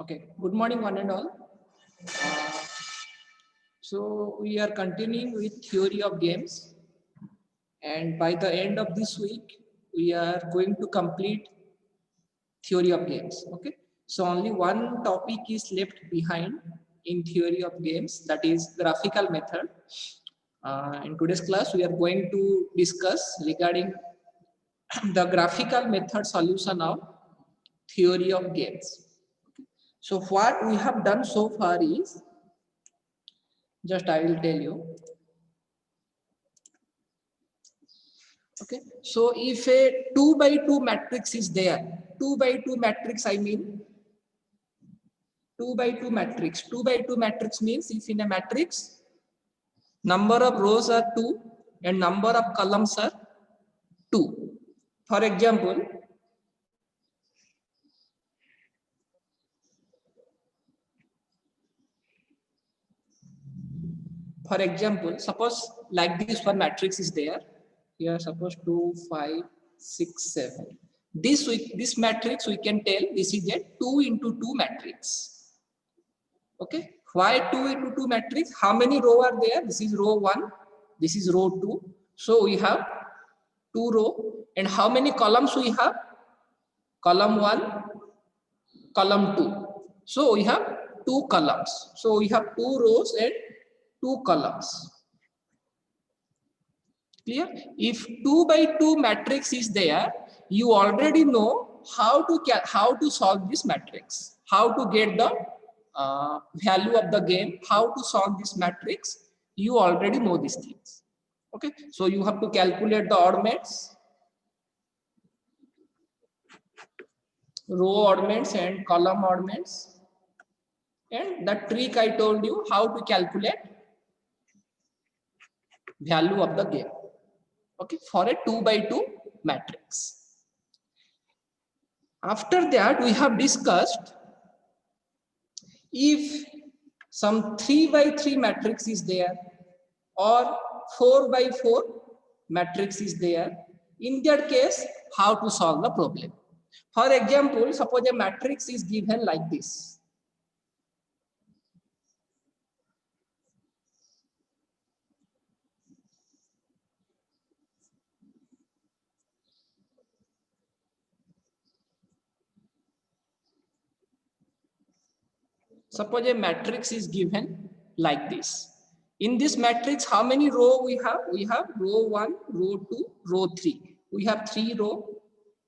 Okay, good morning one and all. Uh, so we are continuing with theory of games, and by the end of this week we are going to complete theory of games. Okay, so only one topic is left behind in theory of games, that is graphical method. In today's class we are going to discuss regarding the graphical method solution of theory of games. So what we have done so far is, just I will tell you. Okay, so if a 2 by 2 matrix is there, 2 by 2 matrix, I mean 2 by 2 matrix. 2 by 2 matrix means if in a matrix number of rows are 2 and number of columns are 2. For example, suppose like this one matrix is there. Here suppose 2, 5, 6, 7. This matrix we can tell this is a 2 into 2 matrix. Okay, why 2 into 2 matrix? How many row are there? This is row 1, this is row 2. So we have 2 row. And how many columns we have? Column 1, column 2. So we have 2 columns. So we have 2 rows and 2 columns. Clear? If 2 by 2 matrix is there, you already know how to solve this matrix, how to get the value of the game, how to solve this matrix. You already know these things. Okay, so you have to calculate the oddments, row oddments and column oddments, and the trick I told you how to calculate value of the game. Okay, for a 2 by 2 matrix. After that, we have discussed if some 3 by 3 matrix is there or 4 by 4 matrix is there. In that case, how to solve the problem. For example, suppose a matrix is given like this. Suppose a matrix is given like this. In this matrix, how many row we have? We have row 1, row 2, row 3. We have 3 row.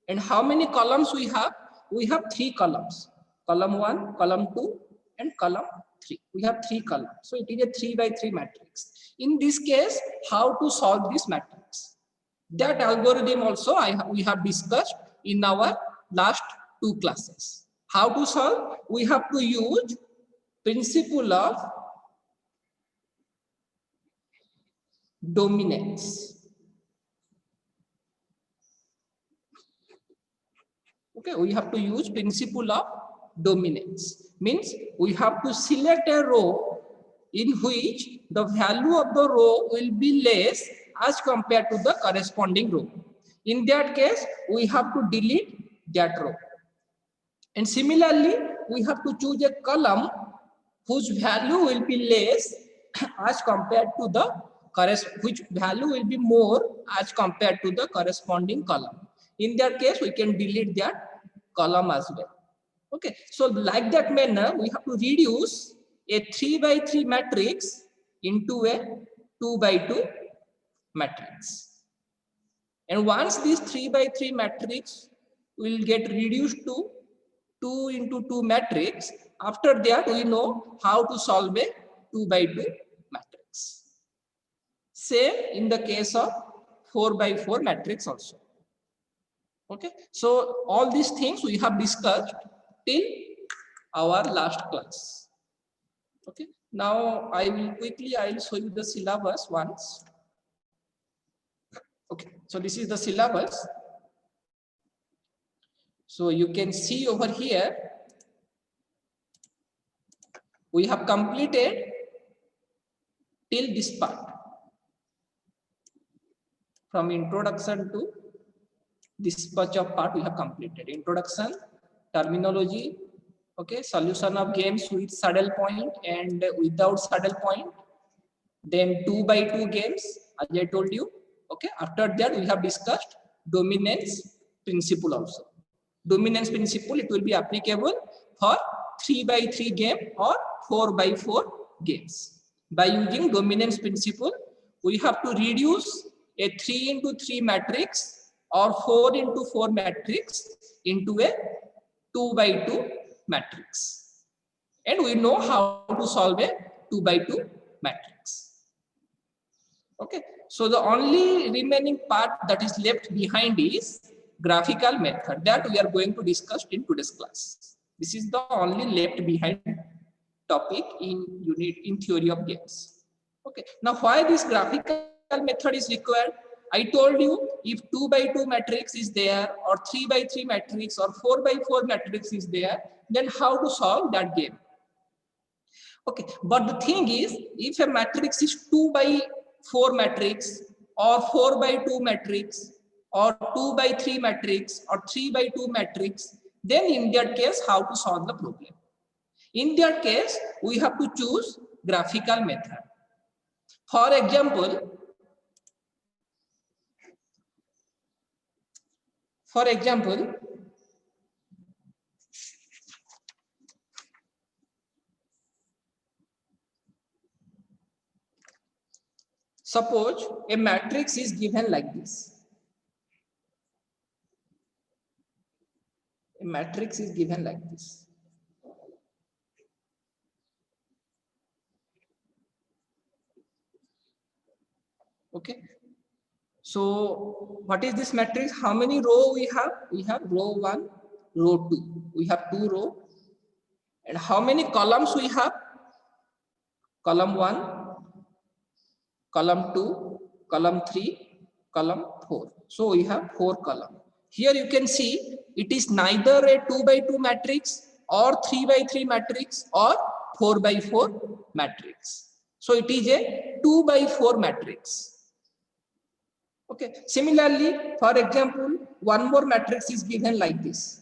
And how many columns we have? We have 3 columns. Column 1, column 2, and column 3. We have 3 columns. So it is a 3 by 3 matrix. In this case, how to solve this matrix? That algorithm also we have discussed in our last 2 classes. How to solve? We have to use principle of dominance. Okay, we have to use principle of dominance. Means we have to select a row in which the value of the row will be less as compared to the corresponding row. In that case, we have to delete that row. And similarly, we have to choose a column whose value will be less as compared to the which value will be more as compared to the corresponding column. In that case, we can delete that column as well. Okay, so like that manner, we have to reduce a 3 by 3 matrix into a 2 by 2 matrix. And once this 3 by 3 matrix will get reduced to 2 into 2 matrix, after that we know how to solve a 2 by 2 matrix. Same in the case of 4 by 4 matrix also. Okay, so all these things we have discussed till our last class. Okay, now I will show you the syllabus once. Okay, so this is the syllabus. So you can see over here, we have completed till this part. From introduction to this much of part we have completed. Introduction, terminology, Okay, solution of games with saddle point and without saddle point. Then 2 by 2 games, as I told you. Okay, after that we have discussed dominance principle also. Dominance principle, it will be applicable for 3 by 3 game or 4 by 4 games. By using dominance principle, we have to reduce a 3 into 3 matrix or 4 into 4 matrix into a 2 by 2 matrix. And we know how to solve a 2 by 2 matrix. Okay, so the only remaining part that is left behind is graphical method that we are going to discuss in today's class. This is the only left behind topic in theory of games. Okay, now why this graphical method is required? I told you if 2 by 2 matrix is there or 3 by 3 matrix or 4 by 4 matrix is there, then how to solve that game? Okay, but the thing is, if a matrix is 2 by 4 matrix or 4 by 2 matrix or 2 by 3 matrix or 3 by 2 matrix, then in that case, how to solve the problem? In that case, we have to choose graphical method. For example, suppose a matrix is given like this. A matrix is given like this. Okay. So what is this matrix? How many row we have? We have row 1, row 2. We have 2 row. And how many columns we have? Column 1, column 2, column 3, column 4. So we have 4 columns. Here you can see it is neither a 2 by 2 matrix or 3 by 3 matrix or 4 by 4 matrix. So it is a 2 by 4 matrix. Okay. Similarly, for example, one more matrix is given like this.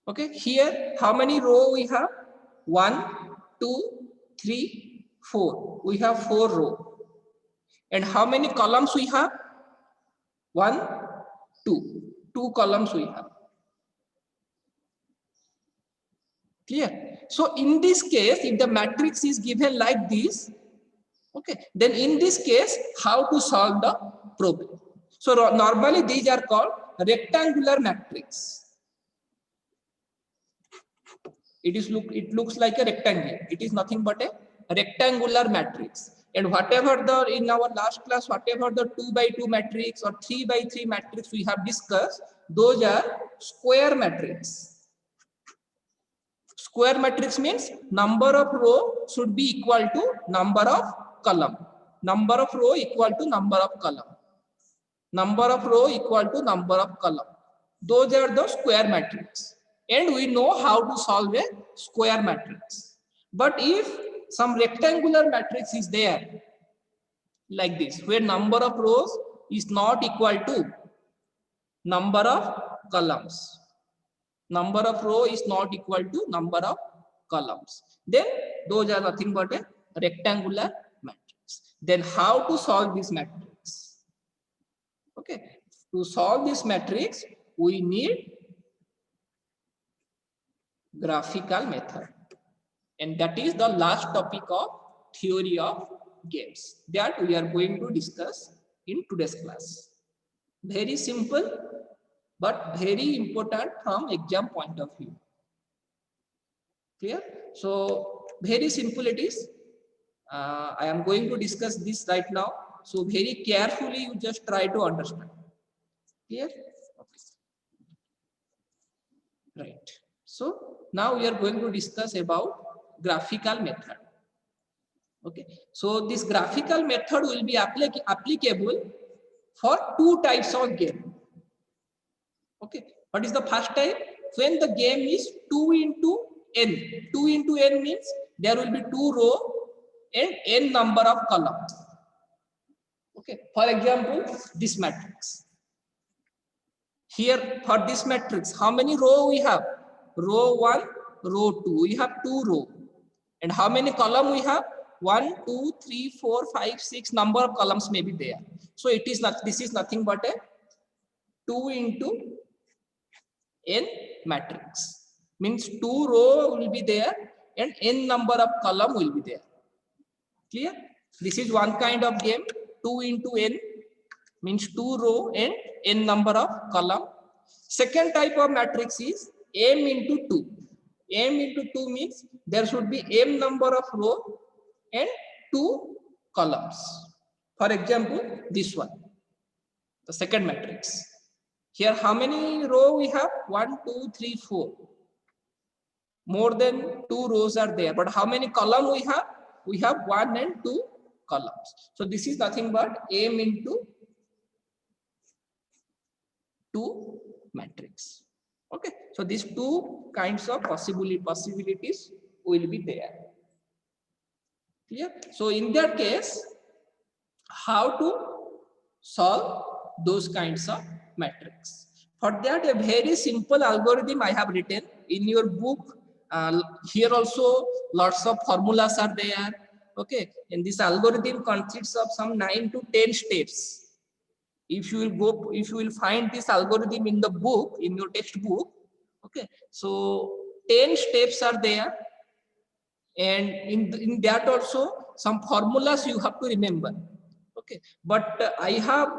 Okay, here how many row we have? 1, 2, 3, 4. We have 4 row. And how many columns we have? 1, 2. 2 columns we have. Clear? So in this case, if the matrix is given like this, okay, then in this case, how to solve the problem? So normally these are called rectangular matrix. It looks like a rectangle. It is nothing but a rectangular matrix. And whatever in our last class, whatever the 2 by 2 matrix or 3 by 3 matrix we have discussed, those are square matrix. Square matrix means number of row should be equal to number of column. Number of row equal to number of column. Number of row equal to number of column. Those are the square matrix. And we know how to solve a square matrix. But if some rectangular matrix is there, like this, where number of rows is not equal to number of columns. Number of row is not equal to number of columns. Then those are nothing but a rectangular matrix. Then how to solve this matrix? Okay, to solve this matrix, we need graphical method, and that is the last topic of theory of games that we are going to discuss in today's class. Very simple but very important from exam point of view. Clear? So very simple it is. I am going to discuss this right now, so very carefully you just try to understand. Clear? Okay. Right. So now we are going to discuss about graphical method. Okay. So this graphical method will be applicable for 2 types of game. Okay. What is the first type? When the game is 2 into n. 2 into n means there will be 2 row and n number of columns. Okay, for example, this matrix. Here for this matrix, how many row we have? Row 1, row 2. We have 2 row. And how many column we have? 1, 2, 3, 4, 5, 6 number of columns may be there. So it is not, this is nothing but a 2 into n matrix. Means 2 row will be there and n number of column will be there. Clear? This is one kind of game. 2 into n means 2 row and n number of column. Second type of matrix is m into 2. M into 2 means there should be m number of row and 2 columns. For example, this one, the second matrix. Here, how many row we have? 1, 2, 3, 4. More than 2 rows are there. But how many column we have? We have 1 and 2 columns. So this is nothing but m into 2 matrix. Okay, so these 2 kinds of possibilities will be there. Clear? So in that case, how to solve those kinds of matrix? For that, a very simple algorithm I have written in your book. Here also lots of formulas are there. Okay, and this algorithm consists of some 9 to 10 steps. If you will find this algorithm in the book, in your textbook, okay, so 10 steps are there, and in that also some formulas you have to remember. Okay, but I have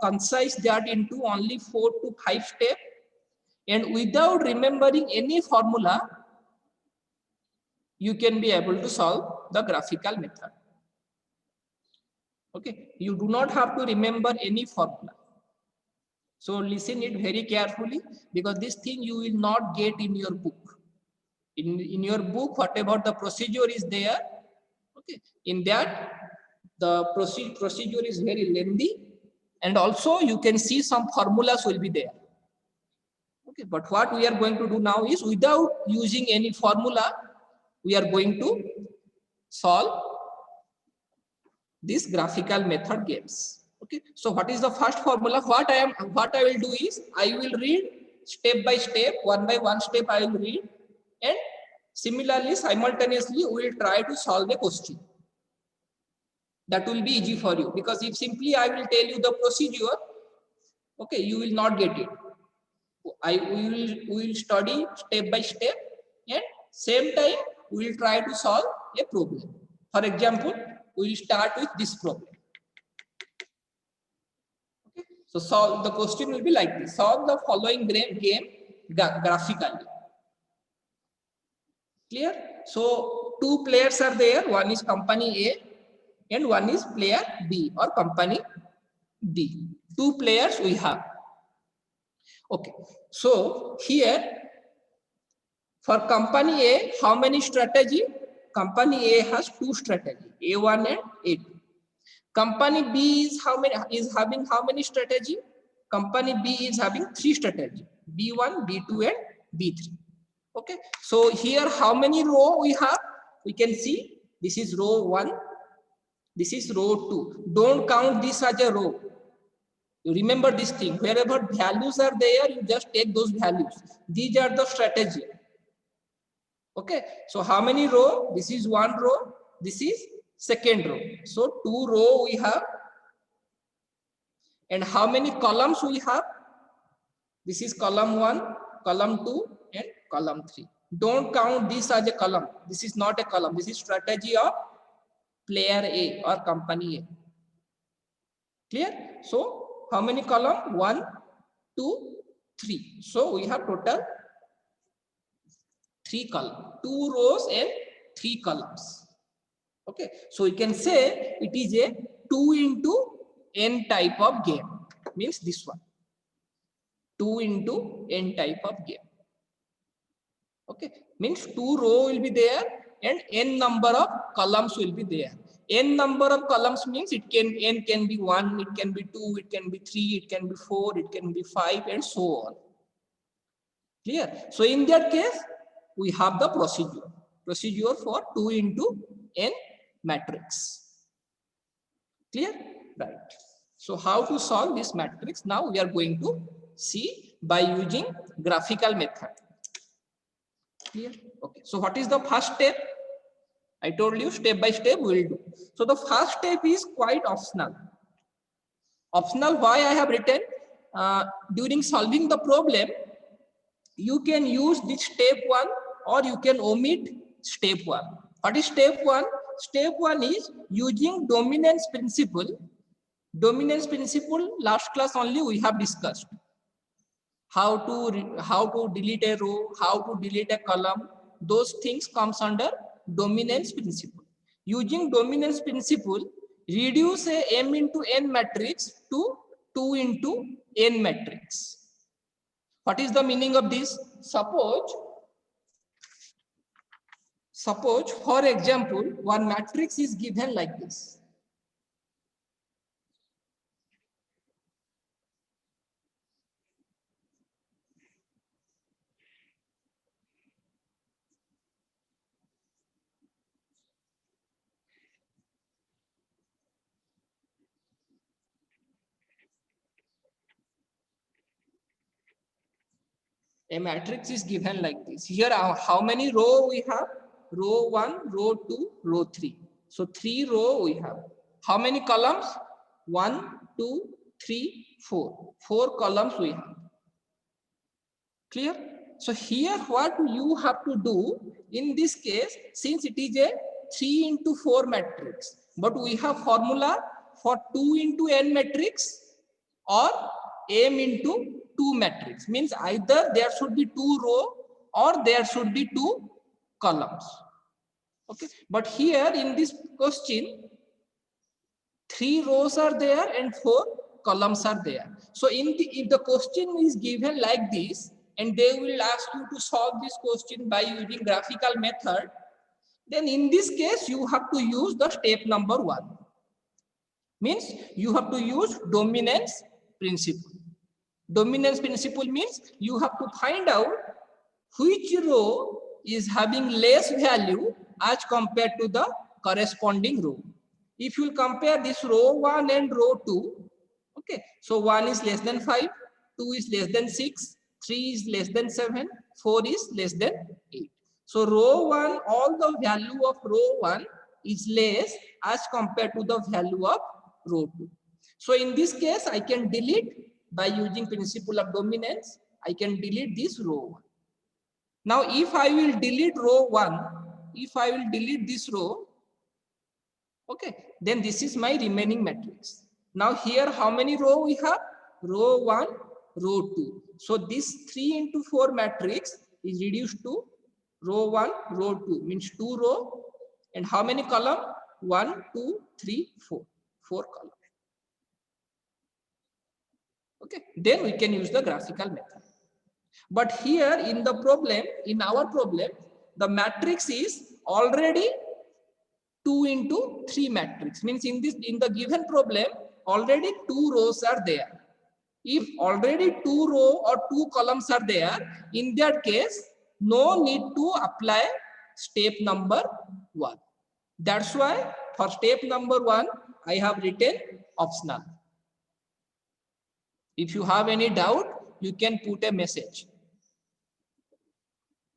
concise that into only 4 to 5 steps, and without remembering any formula, you can be able to solve the graphical method. Okay, you do not have to remember any formula. So listen it very carefully, because this thing you will not get in your book. In your book, whatever the procedure is there, okay, in that the procedure is very lengthy, and also you can see some formulas will be there. Okay, but what we are going to do now is, without using any formula, we are going to solve these graphical method games. Okay, so what is the first formula? What I will do is, I will read step by step, one by one step I will read, and similarly simultaneously we will try to solve a question. That will be easy for you, because if simply I will tell you the procedure, okay, you will not get it. We will study step by step, and same time we will try to solve a problem. For example, we will start with this problem. Okay, so the question will be like this: solve the following game graphically. Clear? So 2 players are there. One is company A and one is player B or company B. 2 players we have. Okay, so here for company A, how many strategy? Company A has 2 strategy, A1 and A2. Company B is having how many strategy? Company B is having 3 strategy, B1, B2 and B3. Okay, so here how many row we have? We can see this is row 1, this is row 2. Don't count this as a row. You remember this thing, wherever values are there, you just take those values. These are the strategy. Okay, so how many row? This is 1 row, this is second row. So 2 row we have. And how many columns we have? This is column 1, column 2 and column 3. Don't count this as a column. This is not a column. This is strategy of player A or company A. Clear? So how many column? 1, 2, 3. So we have total 3 columns, 2 rows and 3 columns. Okay, so we can say it is a 2 into n type of game. Means this one, 2 into n type of game. Okay, means 2 row will be there and n number of columns will be there. N number of columns means n can be 1, it can be 2, it can be 3, it can be 4, it can be 5 and so on. Clear? So in that case, we have the procedure. procedure for 2 into n matrix. Clear? Right. So how to solve this matrix? Now we are going to see by using graphical method. Clear? Okay. So what is the first step? I told you step by step we will do. So the first step is quite optional. Optional, why I have written? During solving the problem, you can use this step 1 or you can omit step 1. What is step 1? Step 1 is using dominance principle. Dominance principle, last class only we have discussed. How to delete a row, how to delete a column, those things comes under dominance principle. Using dominance principle, reduce a m into n matrix to 2 into n matrix. What is the meaning of this? Suppose for example, one matrix is given like this. A matrix is given like this. Here, how many row we have? Row 1, row 2, row 3. So 3 row we have. How many columns? 1, 2, 3, 4. 4 columns we have. Clear? So here what you have to do in this case, since it is a 3 into 4 matrix, but we have formula for 2 into n matrix or m into 2 matrix, means either there should be 2 row or there should be 2 columns. Okay, but here in this question 3 rows are there and 4 columns are there. So if the question is given like this and they will ask you to solve this question by using graphical method, then in this case you have to use the step number 1. Means you have to use dominance principle. Dominance principle means you have to find out which row is having less value as compared to the corresponding row. If you compare this row 1 and row 2, okay, so 1 is less than 5, 2 is less than 6, 3 is less than 7, 4 is less than 8. So row 1, all the value of row 1 is less as compared to the value of row 2. So in this case, I can delete by using principle of dominance, I can delete this row 1. Now, if I will delete row 1, if I will delete this row, okay, then this is my remaining matrix. Now here, how many row we have? Row 1, row 2. So this 3 into 4 matrix is reduced to row 1, row 2, means 2 row. And how many column? 1, 2, 3, 4. 4 column. Okay, then we can use the graphical method. But here in the problem, in our problem, the matrix is already 2 into 3 matrix. Means in the given problem, already 2 rows are there. If already 2 row or 2 columns are there, in that case, no need to apply step number 1. That's why for step number 1, I have written optional. If you have any doubt, you can put a message.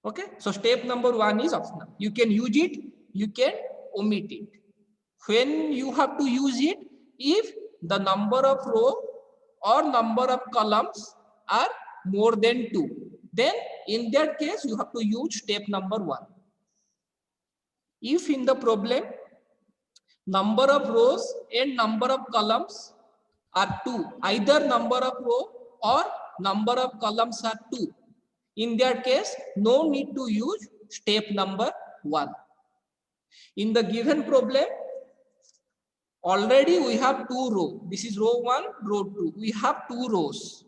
Okay, so step number 1 is optional. You can use it, you can omit it. When you have to use it, if the number of row or number of columns are more than 2, then in that case you have to use step number 1. If in the problem number of rows and number of columns are 2, either number of row or number of columns are 2, in that case no need to use step number 1. In the given problem, already we have 2 rows. This is row 1, row 2. We have 2 rows.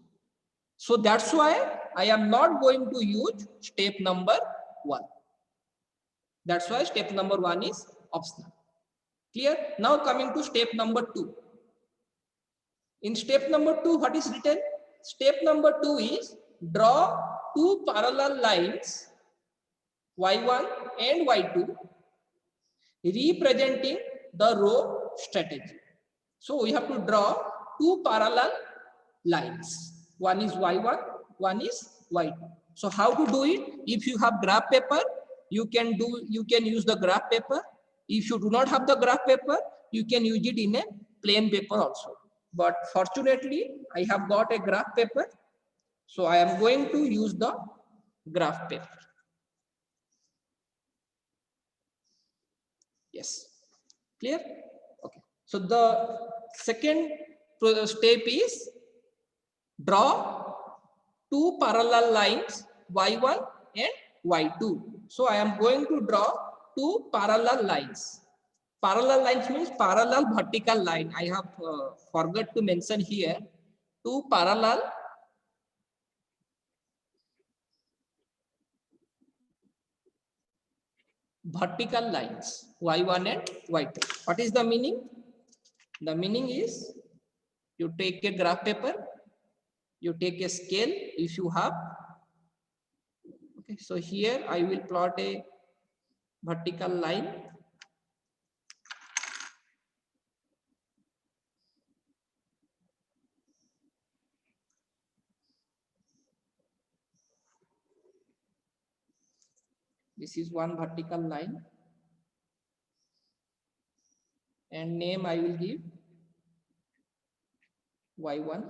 So that's why I am not going to use step number 1. That's why step number 1 is optional. Clear? Now coming to step number 2. In step number 2, what is written? Step number 2 is draw 2 parallel lines y1 and y2 representing the row strategy. So we have to draw two parallel lines. One is y1, one is y2. So how to do it? If you have graph paper, you can use the graph paper. If you do not have the graph paper, you can use it in a plain paper also. But fortunately, I have got a graph paper, so I am going to use the graph paper. Yes, clear? Okay. So the second step is draw two parallel lines y1 and y2. So I am going to draw two parallel lines. Parallel lines means parallel vertical line. I have forgot to mention here two parallel vertical lines y1 and y2. What is the meaning? The meaning is you take a graph paper, you take a scale if you have. Okay, so here I will plot a vertical line. This is one vertical line, and name I will give y1.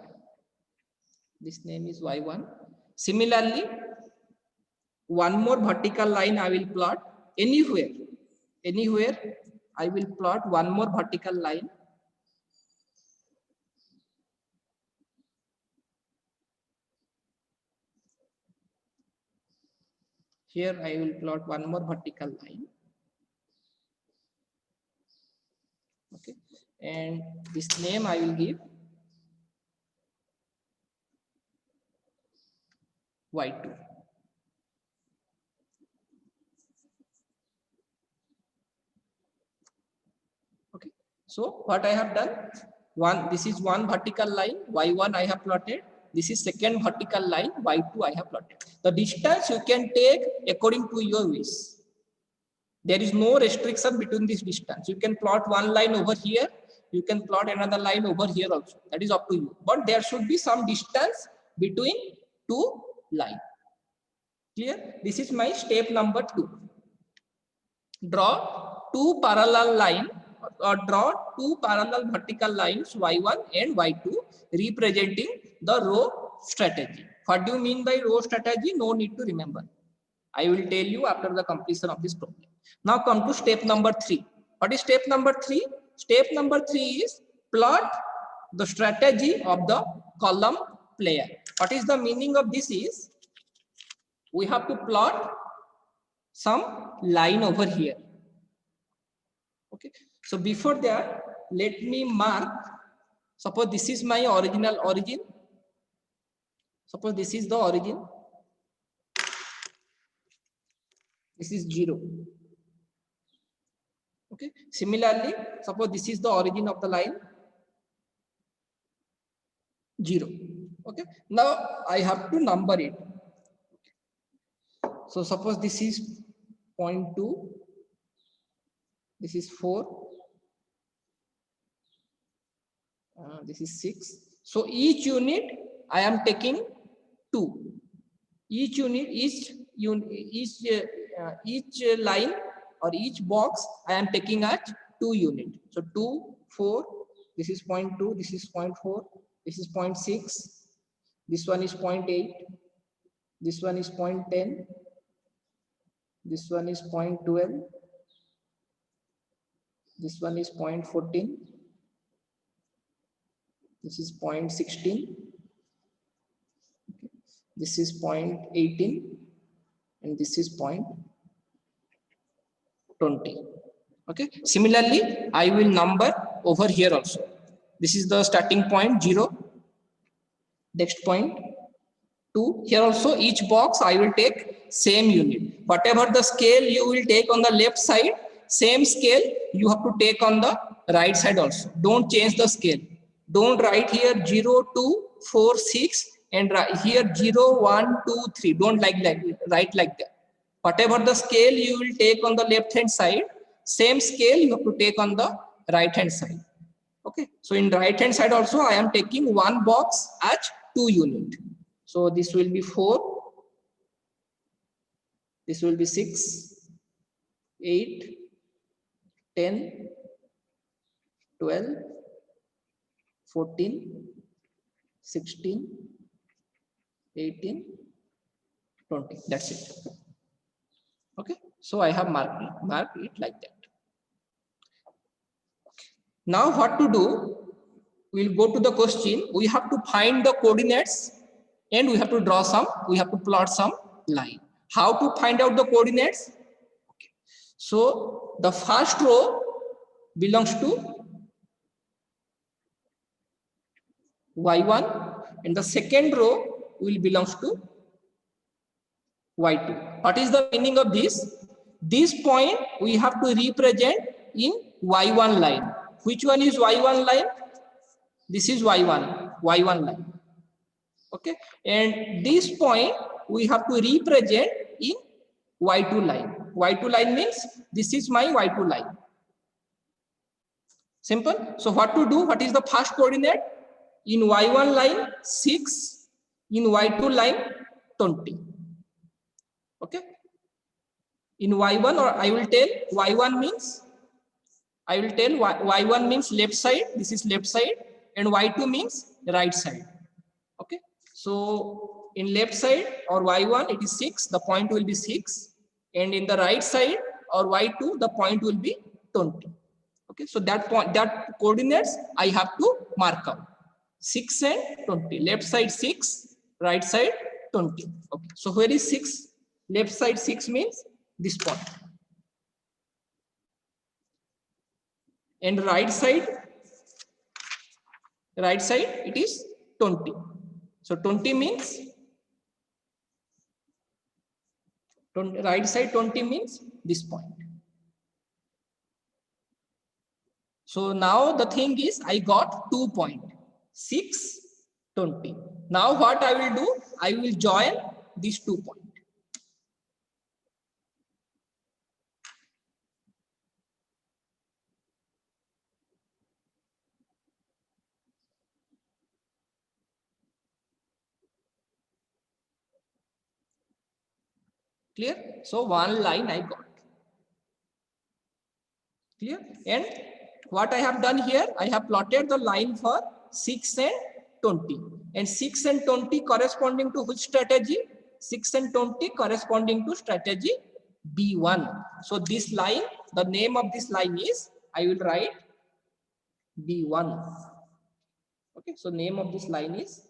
This name is y1. Similarly, one more vertical line I will plot anywhere. I will plot one more vertical line. Here I will plot one more vertical line. Okay, and this name I will give y2. Okay, so what I have done, this is one vertical line, y1 I have plotted. This is second vertical line, y2 I have plotted. The distance you can take according to your wish. There is no restriction between this distance. You can plot one line over here, you can plot another line over here also. That is up to you. But there should be some distance between two lines. Clear? This is my step number 2. Draw two parallel lines or draw two parallel vertical lines y1 and y2 representing the row strategy. What do you mean by row strategy? No need to remember. I will tell you after the completion of this problem. Now come to step number 3. What is step number 3? Step number 3 is plot the strategy of the column player. What is the meaning of this is, we have to plot some line over here. Okay, so before that, let me mark, suppose this is my original origin. Suppose this is the origin. This is 0. Okay, similarly, suppose this is the origin of the line 0. Okay, now I have to number it. So suppose this is 0.2, this is 4, this is 6. So each unit I am taking 2. Each unit, each line or each box I am taking at 2 units. So 2, 4, this is 0.2, this is 0.4, this is 0.6, this one is 0.8, this one is 0.10, this one is 0.12, this one is 0.14, this is 0.16, this is 0.18, and this is 0.20. Okay, similarly I will number over here also. This is the starting point 0, next point 2. Here also each box I will take same unit. Whatever the scale you will take on the left side, same scale you have to take on the right side also. Don't change the scale. Don't write here 0, 2, 4, 6 and here 0, 1, 2, 3. Don't write like that. Whatever the scale you will take on the left hand side, same scale you have to take on the right hand side. Okay, so in right hand side also I am taking one box as 2 unit. So this will be 4, this will be 6, 8, 10, 12, 14, 16, 18, 20. That's it. Okay, so I have marked it like that. Now what to do? We'll go to the question. We have to find the coordinates and we have to draw some, we have to plot some line. How to find out the coordinates? Okay. So the first row belongs to y1 and the second row will belongs to y2. What is the meaning of this? This point we have to represent in y1 line. Which one is y1 line? This is y1 line. Okay, and this point we have to represent in y2 line. Y2 line means this is my y2 line. Simple. So what to do? What is the first coordinate? In y1 line 6, in y2 line 20. Okay, in y1, or I will tell y1 means, I will tell y1 means left side, this is left side, and y2 means right side. Okay, so in left side or y1 it is 6, the point will be 6, and in the right side or y2 the point will be 20. Okay, so that point, that coordinates I have to mark out. 6 and 20, left side 6, right side 20. Okay, so where is 6? Left side 6 means this point, and right side it is 20. So 20 means 20, right side 20 means this point. So now the thing is I got 2 points, 6, 20. Now what I will do? I will join these 2 points. Clear? So one line I got. Clear? And what I have done here, I have plotted the line for 6 and 20. And 6 and 20 corresponding to which strategy? 6 and 20 corresponding to strategy B1. So this line, the name of this line is, I will write B1. Okay, so name of this line is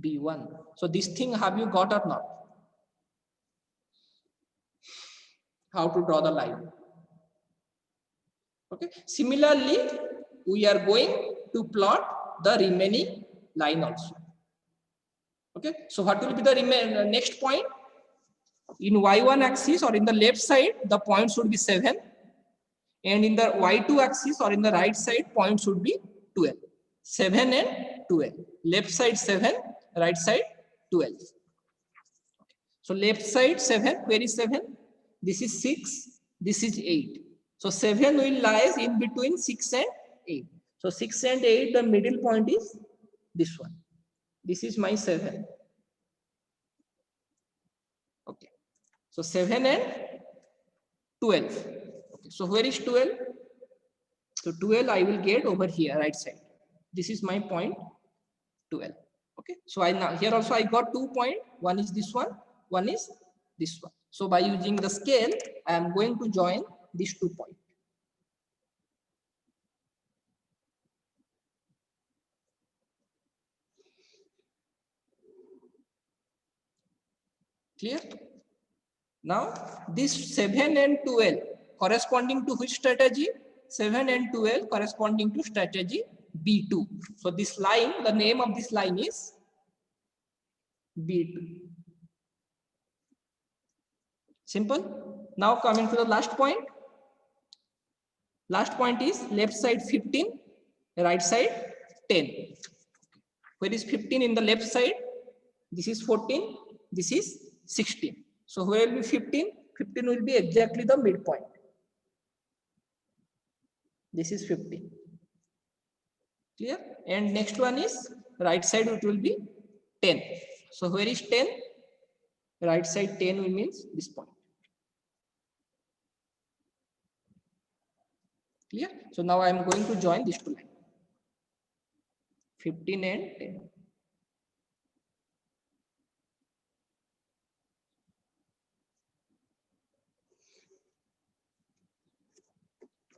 B1. So this thing have you got or not? How to draw the line? Okay, similarly we are going to plot the remaining line also. Okay, so what will be the next point? In y1 axis or in the left side the point should be 7, and in the y2 axis or in the right side point should be 12. 7 and 12, left side 7, right side 12. So left side 7, where is 7? This is 6, this is 8. So 7 will lies in between 6 and 8. So 6 and 8, the middle point is this one. This is my 7. Okay. So 7 and 12. Okay. So where is 12? So 12 I will get over here, right side. This is my point 12. Okay. So I now here also I got 2 points. One is this one is this one. So by using the scale, I am going to join these 2 points. Clear? Now this 7 and 12 corresponding to which strategy? 7 and 12 corresponding to strategy B2. So this line, the name of this line is B2. Simple. Now coming to the last point. Last point is left side 15, right side 10. Where is 15 in the left side? This is 14, this is 16. So where will be 15? 15 will be exactly the midpoint. This is 15. Clear? And next one is right side, it will be 10. So where is 10? Right side 10 means this point. Clear? So now I am going to join these two lines. 15 and 10.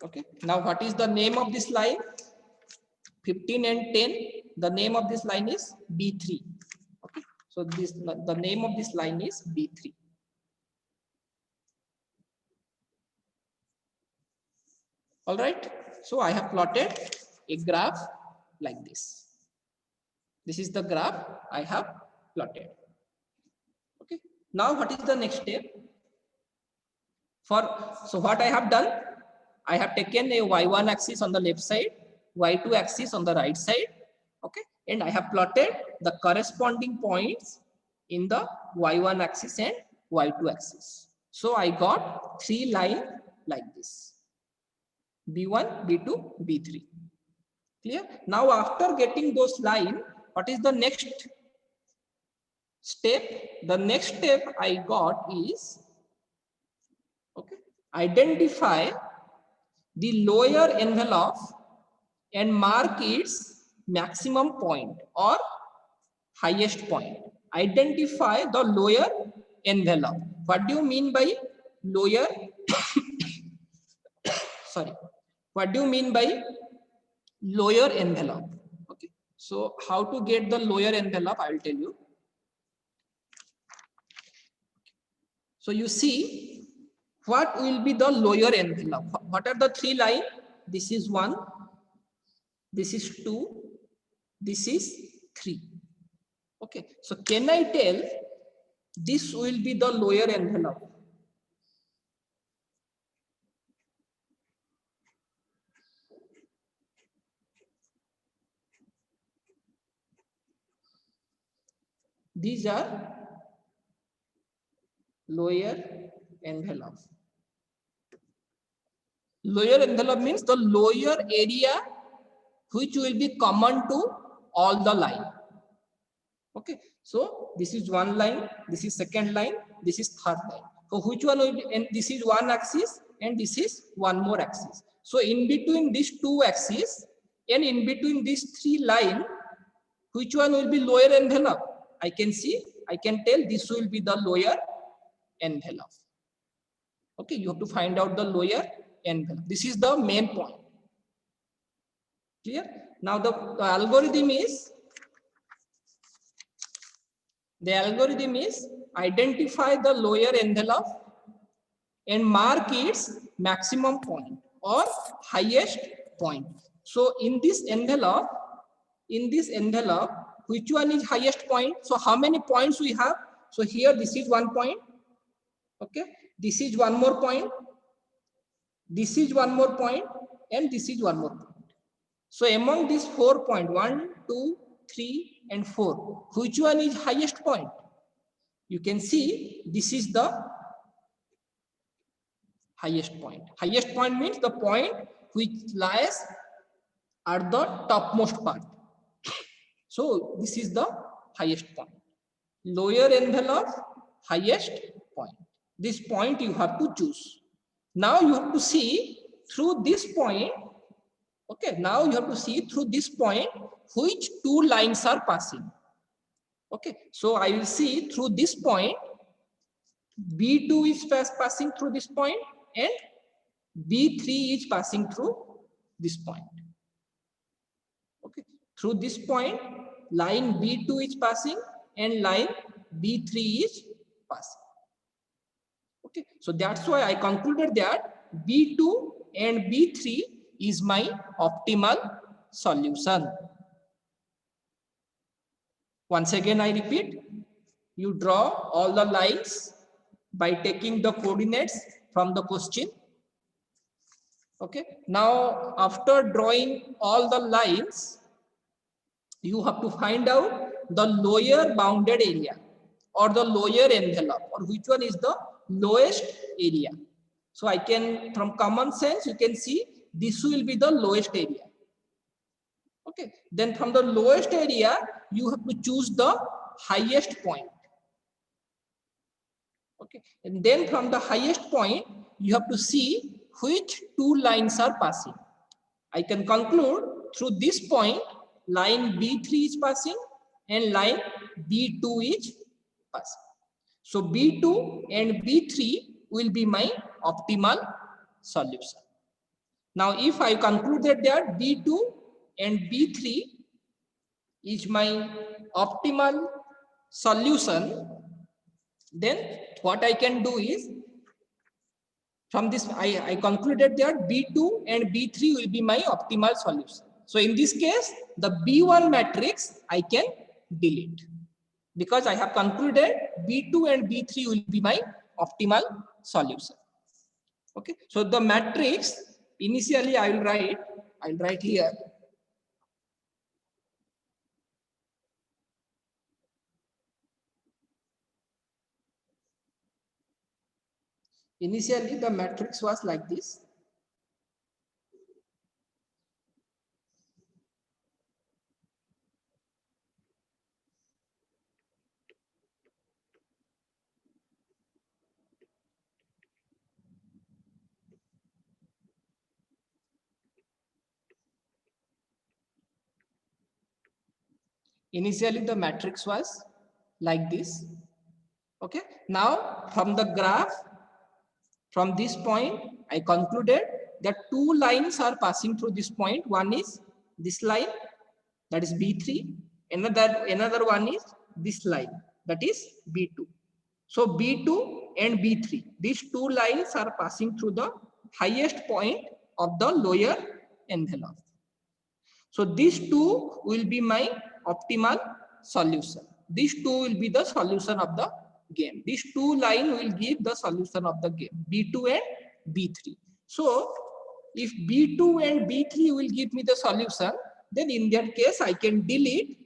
Okay. Now what is the name of this line? 15 and 10. The name of this line is B3. Okay. So the name of this line is B3. All right. So I have plotted a graph like this. This is the graph I have plotted. Okay. Now what is the next step? So what I have done, I have taken a y1 axis on the left side, y2 axis on the right side. Okay. And I have plotted the corresponding points in the y1 axis and y2 axis. So I got three lines like this. B1, B2, B3. Clear? Now after getting those lines, what is the next step? The next step I got is, okay, identify the lower envelope and mark its maximum point or highest point. Identify the lower envelope. What do you mean by lower? Sorry. What do you mean by lower envelope? Okay. So how to get the lower envelope, I will tell you. So you see, what will be the lower envelope? What are the three lines? This is 1, this is 2, this is 3. Okay. So can I tell this will be the lower envelope? These are lower envelope. Lower envelope means the lower area which will be common to all the line. Okay, so this is one line, this is second line, this is third line. So which one will be, and this is one axis and this is one more axis. So in between these two axes and in between these three lines, which one will be lower envelope? I can see, I can tell this will be the lower envelope. Okay, you have to find out the lower envelope. This is the main point. Clear? Now the algorithm is identify the lower envelope and mark its maximum point or highest point. So in this envelope, which one is highest point? So how many points we have? So here this is 1 point. Okay, this is one more point, this is one more point, and this is one more point. So among these 4 points, 1, 2, 3, and 4, which one is highest point? You can see this is the highest point. Highest point means the point which lies at the topmost part. So this is the highest point. Lower envelope, highest point. This point you have to choose. Now you have to see through this point. Okay, now you have to see through this point which two lines are passing. Okay, so I will see through this point, B2 is passing through this point and B3 is passing through this point. Okay, through this point, line B2 is passing and line B3 is passing. Okay, so that's why I concluded that B2 and B3 is my optimal solution. Once again, I repeat, you draw all the lines by taking the coordinates from the question. Okay, now after drawing all the lines, you have to find out the lower bounded area. or the lower envelope, or which one is the lowest area. So I can, from common sense, you can see this will be the lowest area. Okay, then from the lowest area, you have to choose the highest point. Okay, and then from the highest point, you have to see which two lines are passing. I can conclude through this point, line B3 is passing and line B2 is passing. So B2 and B3 will be my optimal solution. Now, if I concluded that B2 and B3 is my optimal solution, then what I can do is, from this, I concluded that B2 and B3 will be my optimal solution. So in this case, the B1 matrix I can delete, because I have concluded B2 and B3 will be my optimal solution. Okay, so the matrix, initially I'll write here. Initially the matrix was like this. Initially the matrix was like this. Okay, now from the graph, from this point, I concluded that two lines are passing through this point. One is this line, that is B3. Another one is this line, that is B2. So B2 and B3, these two lines are passing through the highest point of the lower envelope. So these two will be my optimal solution. These two will be the solution of the game. These two lines will give the solution of the game, B2 and B3. So if B2 and B3 will give me the solution, then in that case I can delete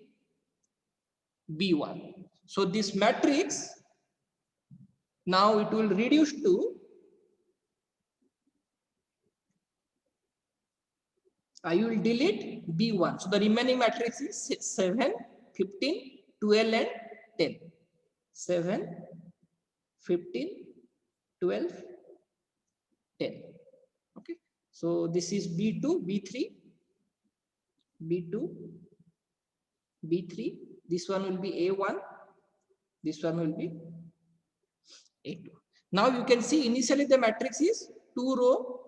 B1. So this matrix, now it will reduce to, I will delete B1. So the remaining matrix is 7, 15, 12 and 10. 7, 15, 12, 10. Okay. So this is B2, B3, B2, B3. This one will be A1. This one will be A2. Now you can see initially the matrix is 2 row,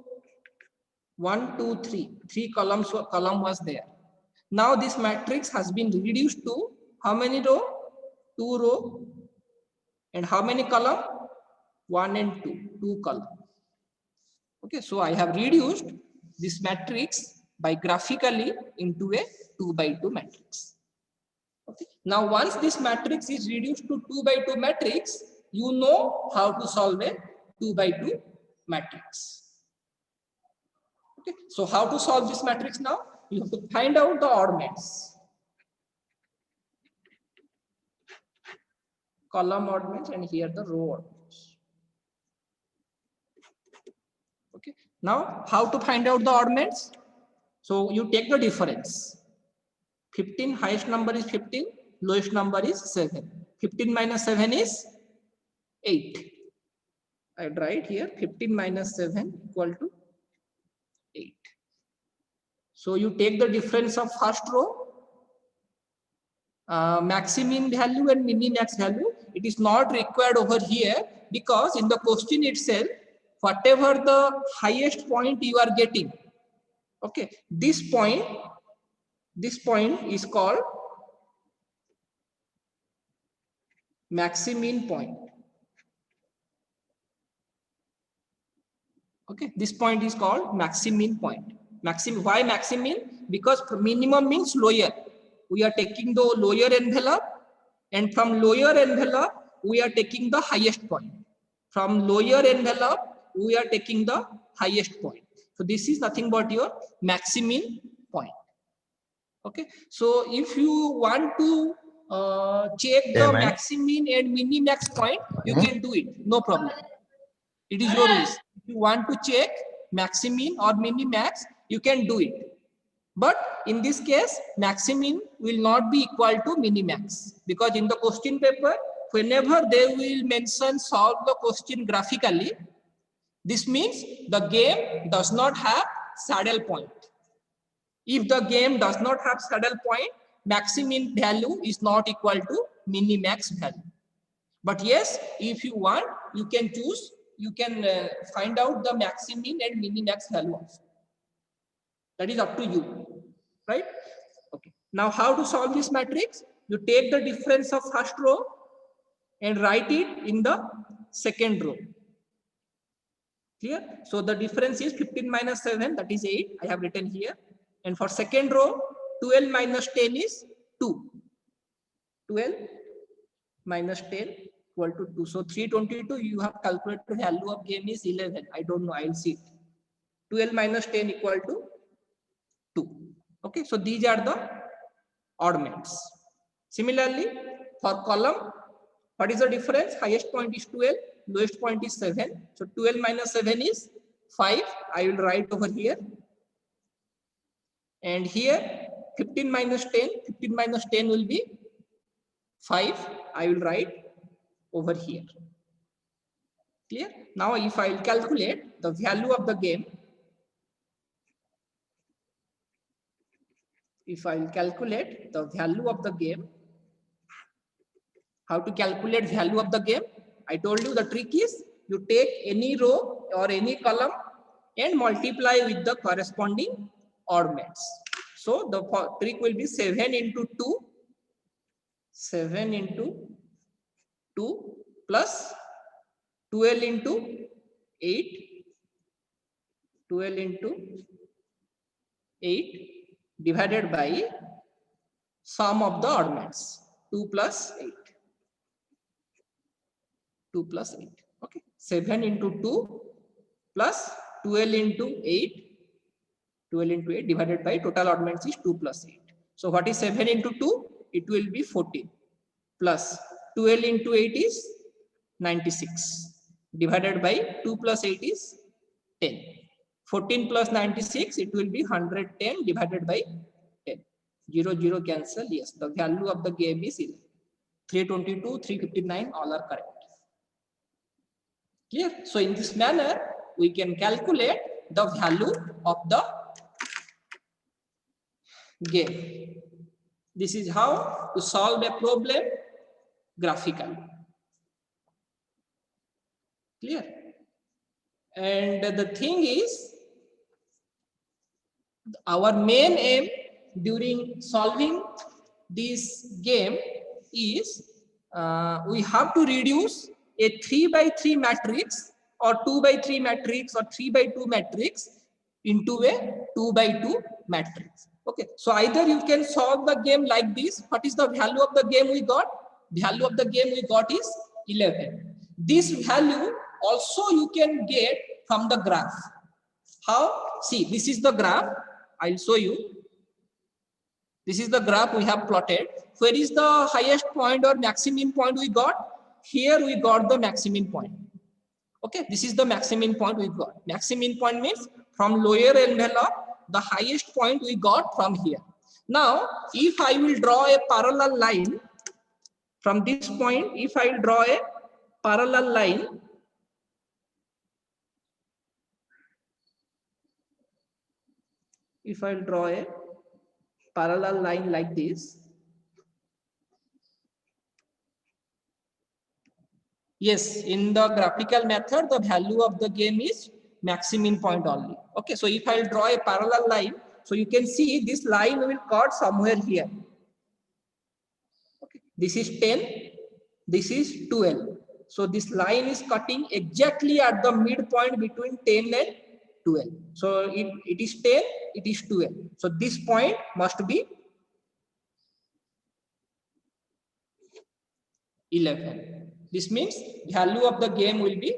1, 2, 3. 3 column was there. Now this matrix has been reduced to how many row? 2 row. And how many column? 1 and 2. 2 column. Okay, so I have reduced this matrix by graphically into a 2 by 2 matrix. Okay. Now once this matrix is reduced to 2 by 2 matrix, you know how to solve a 2 by 2 matrix. Okay. So how to solve this matrix now? You have to find out the odd mates. Column odd mates and here the row odd mates. Okay. Now how to find out the odd mates? So you take the difference. 15, highest number is 15, lowest number is 7. 15 minus 7 is 8. I write here 15 minus 7 equal to 8. So you take the difference of first row, maximum value and minimax value. It is not required over here because in the question itself, whatever the highest point you are getting, okay, this point is called maximum point. Okay, this point is called maximum point. Why maximum? Because minimum means lower. We are taking the lower envelope, and from lower envelope we are taking the highest point. From lower envelope we are taking the highest point. So this is nothing but your maximum point. Okay, so if you want to check the maximum and minimax point, you can do it, no problem. It is your wish. If you want to check maximum or minimax, you can do it. But in this case, maximum will not be equal to minimax, because in the question paper, whenever they will mention solve the question graphically, this means the game does not have saddle point. If the game does not have saddle point, maximum value is not equal to minimax value. But yes, if you want, you can choose, you can find out the maximum and minimax value also. That is up to you, right? Okay. Now, how to solve this matrix? You take the difference of first row and write it in the second row. Clear? So the difference is 15 minus 7, that is 8. I have written here. And for second row, 12 minus 10 is 2. 12 minus 10 equal to 2. So 322, you have calculated the value of game is 11. I don't know, I'll see it. 12 minus 10 equal to 2. Okay, so these are the oddments. Similarly, for column, what is the difference? Highest point is 12, lowest point is 7. So 12 minus 7 is 5. I will write over here. And here, 15 minus 10, 15 minus 10 will be 5. I will write over here. Clear? Now, if I will calculate the value of the game, if I will calculate the value of the game, how to calculate value of the game? I told you the trick is you take any row or any column and multiply with the corresponding oddments. So the trick will be 7 into 2, 7 into 2 plus 12 into 8, 12 into 8 divided by sum of the oddments, 2 plus 8. 2 plus 8. Okay. 7 into 2 plus 12 into 8. 12 into 8 divided by total oddments is 2 plus 8. So what is 7 into 2? It will be 14. Plus 12 into 8 is 96. Divided by 2 plus 8 is 10. 14 plus 96, it will be 110 divided by 10. 0, 0 cancel. Yes, the value of the game is 11. 322, 359, all are correct. Clear? So in this manner, we can calculate the value of the game. This is how to solve a problem graphically. Clear? And the thing is, our main aim during solving this game is we have to reduce a 3 by 3 matrix or 2 by 3 matrix or 3 by 2 matrix into a 2 by 2 matrix. Okay, so either you can solve the game like this. What is the value of the game we got? Value of the game we got is 11. This value also you can get from the graph. How? See, this is the graph. I'll show you. This is the graph we have plotted. Where is the highest point or maximum point we got? Here we got the maximum point. Okay, this is the maximum point we got. Maximum point means from lower envelope, the highest point we got from here. Now, if I will draw a parallel line from this point, if I will draw a parallel line, if I will draw a parallel line like this, yes, in the graphical method, the value of the game is maximum point only. Okay, so if I will draw a parallel line, so you can see this line will cut somewhere here. Okay, this is 10, this is 12. So this line is cutting exactly at the midpoint between 10 and 12. So it is 10, it is 12. So this point must be 11. This means value of the game will be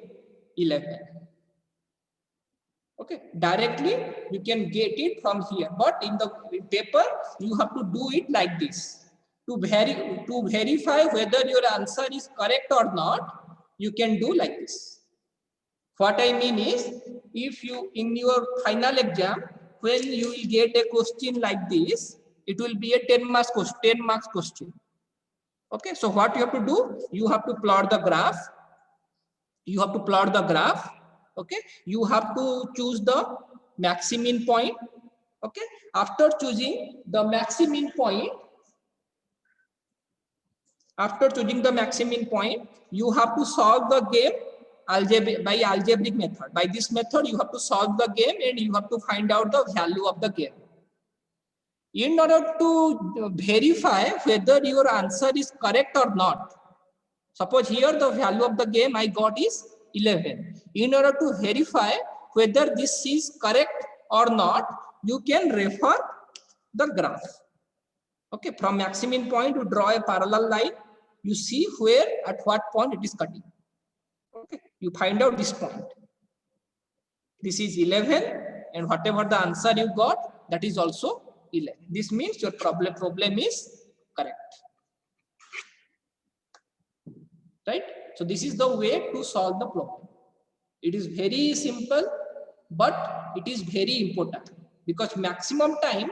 11. Okay, directly you can get it from here, but in the paper you have to do it like this. To verify whether your answer is correct or not, you can do like this. What I mean is, if you in your final exam, when you will get a question like this, it will be a 10 marks question. Okay, so what you have to do? You have to plot the graph. Okay, you have to choose the maximum point. Okay, after choosing the maximum point, you have to solve the game by algebraic method. By this method, you have to solve the game and you have to find out the value of the game. In order to verify whether your answer is correct or not, suppose here the value of the game I got is 11. In order to verify whether this is correct or not, you can refer the graph. Okay, from maximum point you draw a parallel line. You see where at what point it is cutting. Okay, you find out this point. This is 11, and whatever the answer you got, that is also 11. This means your problem is correct. Right? So this is the way to solve the problem. It is very simple, but it is very important, because maximum time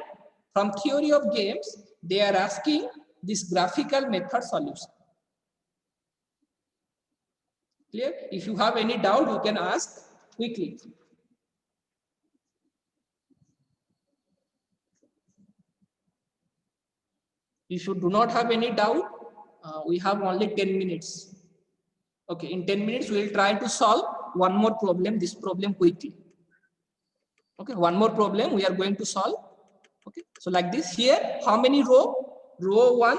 from theory of games, they are asking this graphical method solution. Clear? If you have any doubt, you can ask quickly. If you do not have any doubt, we have only 10 minutes. Okay, in 10 minutes, we will try to solve one more problem, this problem quickly. Okay, one more problem we are going to solve. Okay, so like this here, how many row? Row 1,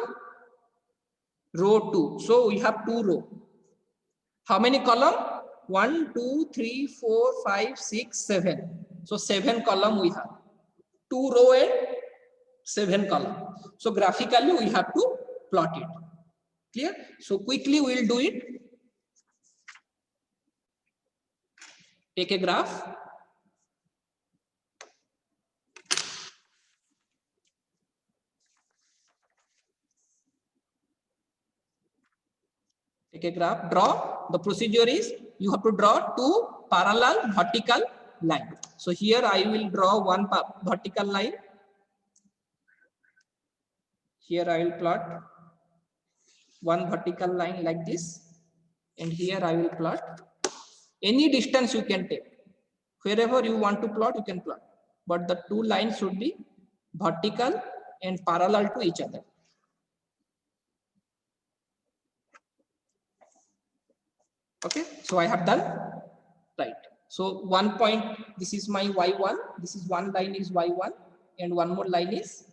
row 2. So we have 2 row. How many column? 1, 2, 3, 4, 5, 6, 7. So 7 column we have. 2 row and 7 column. So graphically we have to plot it. Clear? So quickly we will do it. Take a graph. Take a graph, draw. The procedure is you have to draw 2 parallel vertical lines. So here I will draw one vertical line. Here I will plot one vertical line like this. And here I will plot. Any distance you can take. Wherever you want to plot, you can plot. But the 2 lines should be vertical and parallel to each other. Okay, so I have done. Right. So 1 point, this is my y1. This is one line is y1 and one more line is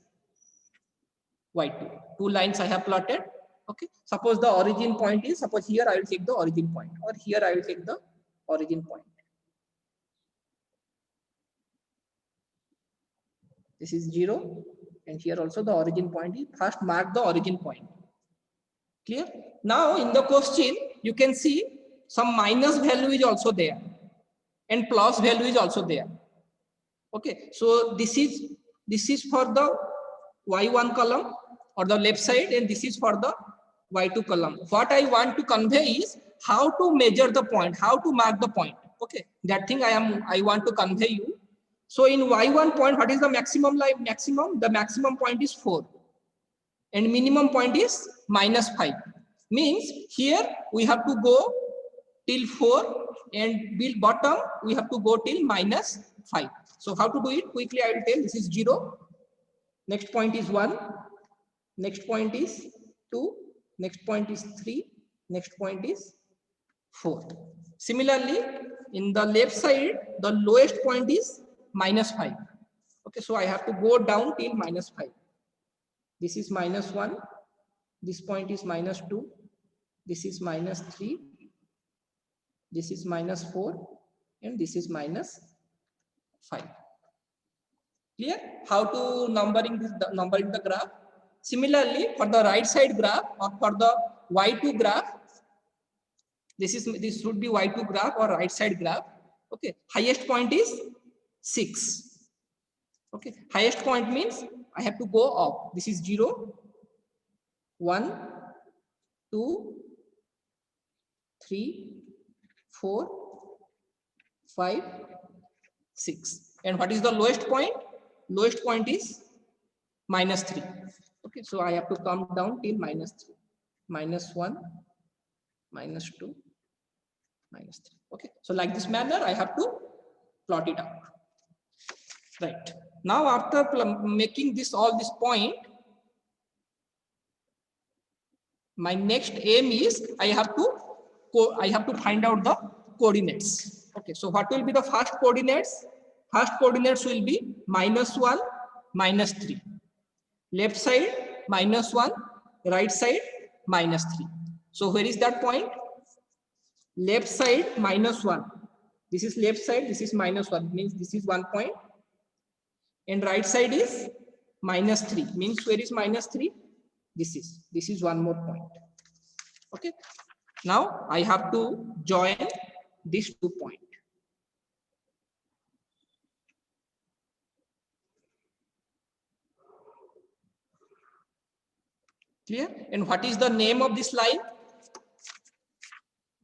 y2. 2 lines I have plotted. Okay. Suppose the origin point is, suppose here I will take the origin point, or here I will take the origin point. This is 0, and here also the origin point is, first mark the origin point. Clear? Now in the question, you can see some minus value is also there and plus value is also there. Okay, so this is for the y1 column or the left side, and this is for the y2 column. What I want to convey is how to measure the point, how to mark the point. Okay, that thing I want to convey you. So in y1 point, what is the maximum line? The maximum point is 4 and minimum point is -5. Means here we have to go till 4 and build bottom we have to go till -5. So how to do it? Quickly I will tell. This is 0. Next point is 1. Next point is 2. Next point is 3. Next point is 4. Similarly, in the left side, the lowest point is -5. Okay, so I have to go down till -5. This is -1. This point is -2. This is -3. This is -4. And this is -5. Clear? How to numbering the graph? Similarly, for the right side graph or for the y2 graph, this should be y2 graph or right side graph. Okay, highest point is 6. Okay, highest point means I have to go up. This is 0. 1, 2, 3, 4, 5, 6. And what is the lowest point? Lowest point is -3. Okay, so I have to come down till -3. -1, -2, -3. Okay, so like this manner I have to plot it out. Right. Now after making this all this point, my next aim is I have to find out the coordinates. Okay, so what will be the first coordinates? First coordinates will be -1, -3. Left side -1, right side -3. So where is that point? Left side -1. This is left side, this is -1, means this is 1 point. And right side is -3, means where is -3? This is one more point. Okay, now I have to join these 2 points. Clear? And what is the name of this line?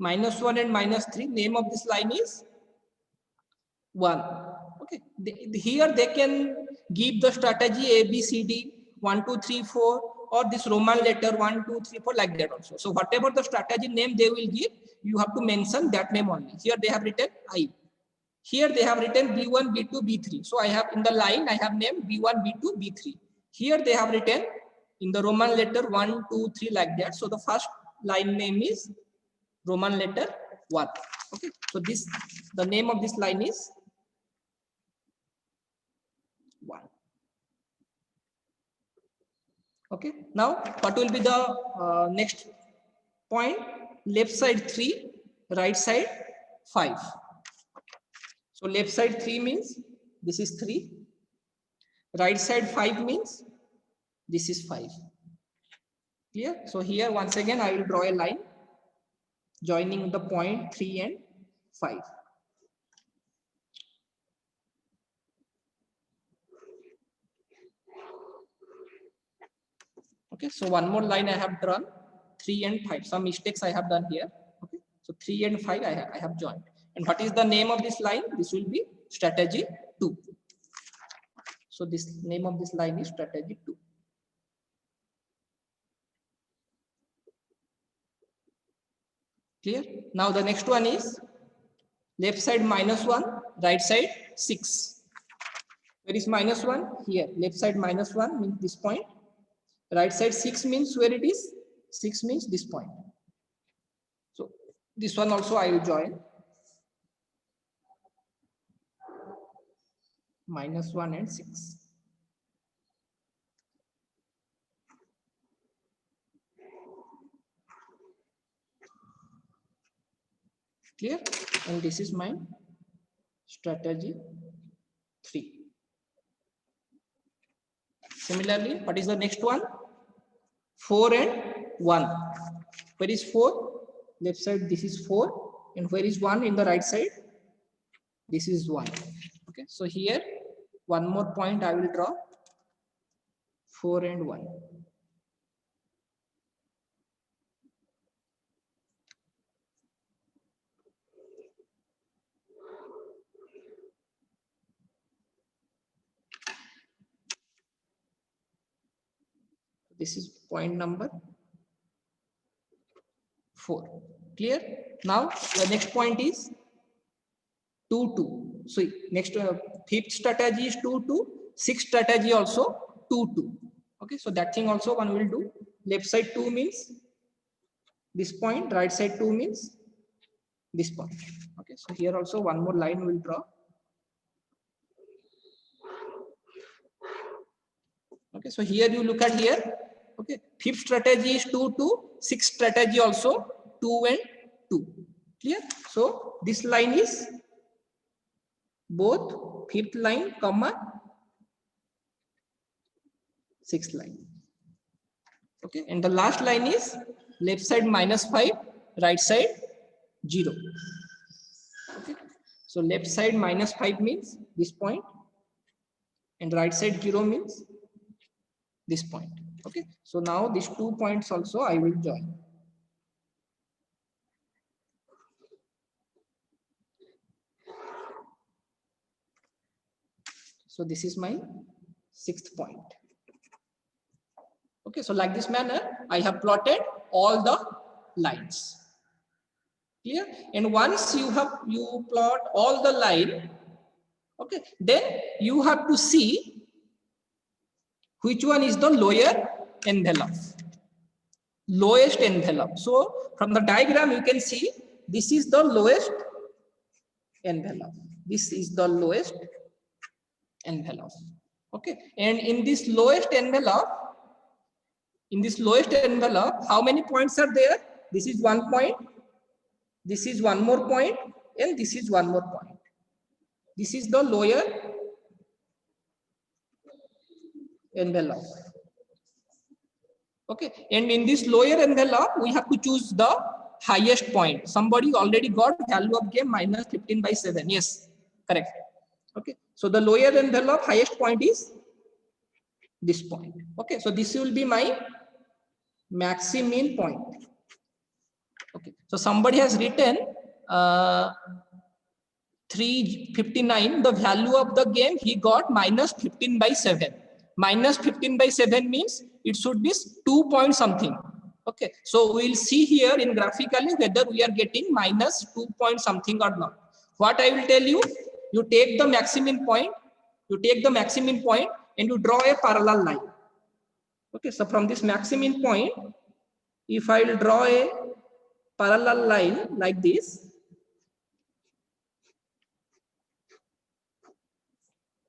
-1 and -3, name of this line is 1. Okay, here they can give the strategy A, B, C, D, 1, 2, 3, 4, or this Roman letter 1, 2, 3, 4, like that also. So whatever the strategy name they will give, you have to mention that name only. Here they have written I. Here they have written B1, B2, B3. So I have in the line, I have named B1, B2, B3. Here they have written in the Roman letter 1, 2, 3, like that. So the first line name is Roman letter 1. Okay, so the name of this line is 1. Okay, now what will be the next point? Left side 3, right side 5. So left side 3 means this is 3. Right side 5 means this is 5. Clear? So here once again I will draw a line joining the point 3 and 5. Okay, so one more line I have drawn, 3 and 5. Some mistakes I have done here. Okay, so 3 and 5 I have joined. And what is the name of this line? This will be strategy 2. So this name of this line is strategy 2. Clear? Now the next one is left side -1, right side 6. Where is -1? Here. Left side -1 means this point. Right side 6 means where it is? 6 means this point. So this one also I will join. -1 and 6. Clear? And this is my strategy 3. Similarly, what is the next one? 4 and 1. Where is 4? Left side, this is 4. And where is 1 in the right side? This is 1. Okay, so here one more point I will draw, 4 and 1. This is point number 4. Clear? Now the next point is 2, 2. So next fifth strategy is 2, 2. Sixth strategy also 2, 2. Okay, so that thing also one will do. Left side 2 means this point, right side 2 means this point. Okay, so here also one more line will draw. Okay, so here you look at here. Okay, fifth strategy is 2, 2. Sixth strategy also 2 and 2. Clear? So this line is both fifth line comma sixth line. Okay, and the last line is left side -5, right side 0. Okay, so left side -5 means this point, and right side 0 means this point. Okay, so now these 2 points also I will join. So this is my 6th point. Okay, so like this manner, I have plotted all the lines. Clear? And once you plot all the line, okay, then you have to see which one is the lower envelope. Lowest envelope. So from the diagram, you can see this is the lowest envelope. This is the lowest envelope. Okay, and in this lowest envelope, how many points are there? This is 1 point, this is one more point, and this is one more point. This is the lower envelope. Okay, and in this lower envelope, we have to choose the highest point. Somebody already got value of game minus 15/7. Yes, correct. Okay, so the lower envelope highest point is this point. Okay, so this will be my maximum point. Okay, so somebody has written 359, the value of the game he got minus 15/7. Minus 15/7 means it should be 2 point something. Okay, so we'll see here in graphically whether we are getting minus 2 point something or not. What I will tell you, you take the maximum point, and you draw a parallel line. Okay, so from this maximum point, if I will draw a parallel line like this,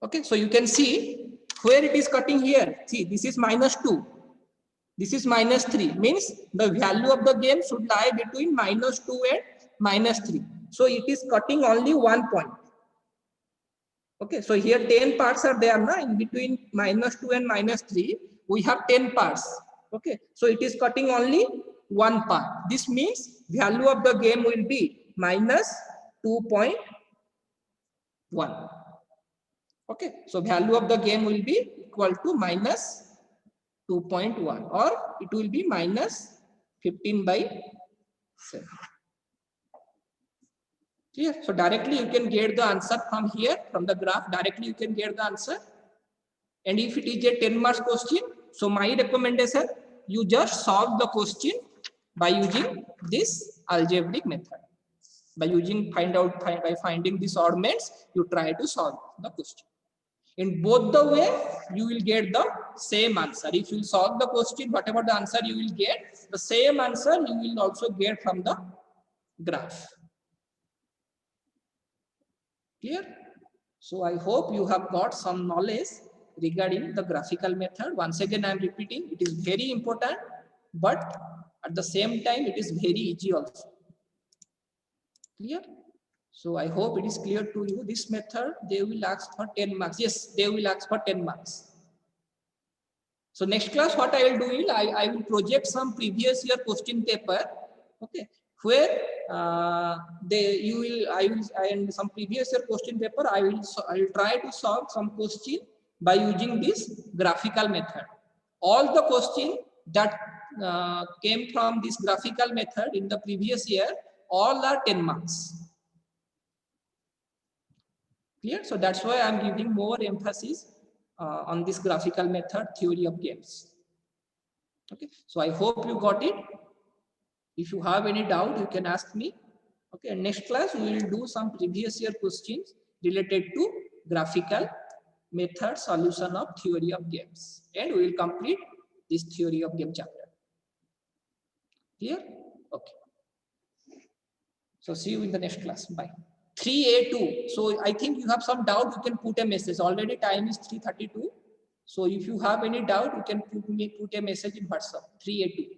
okay, so you can see where it is cutting here. See, this is -2. This is -3. Means the value of the game should lie between -2 and -3. So it is cutting only 1 point. Okay, so here 10 parts are there now. In between -2 and -3, we have 10 parts. Okay, so it is cutting only 1 part. This means value of the game will be -2.1. Okay, so value of the game will be equal to -2.1, or it will be minus 15/7. Clear? So directly you can get the answer from here, from the graph. Directly you can get the answer. And if it is a 10 marks question, so my recommendation, you just solve the question by using this algebraic method. By finding these oddments, you try to solve the question. In both the way, you will get the same answer. If you solve the question, whatever the answer you will get, the same answer you will also get from the graph. Clear? So I hope you have got some knowledge regarding the graphical method. Once again, I am repeating, it is very important, but at the same time, it is very easy also. Clear? So I hope it is clear to you. This method, they will ask for 10 marks. Yes, they will ask for 10 marks. So next class, what I will do is I will project some previous year question paper. Okay, where some previous year question paper I will try to solve some question by using this graphical method. All the question that came from this graphical method in the previous year, all are 10 marks. Clear? So that's why I'm giving more emphasis on this graphical method, theory of games. Okay, so I hope you got it. If you have any doubt, you can ask me. Okay, next class we will do some previous year questions related to graphical method solution of theory of games, and we will complete this theory of game chapter. Clear? Okay. So see you in the next class. Bye. 3A2. So I think you have some doubt, you can put a message. Already time is 3:32. So if you have any doubt, you can put a message in WhatsApp. 3A2.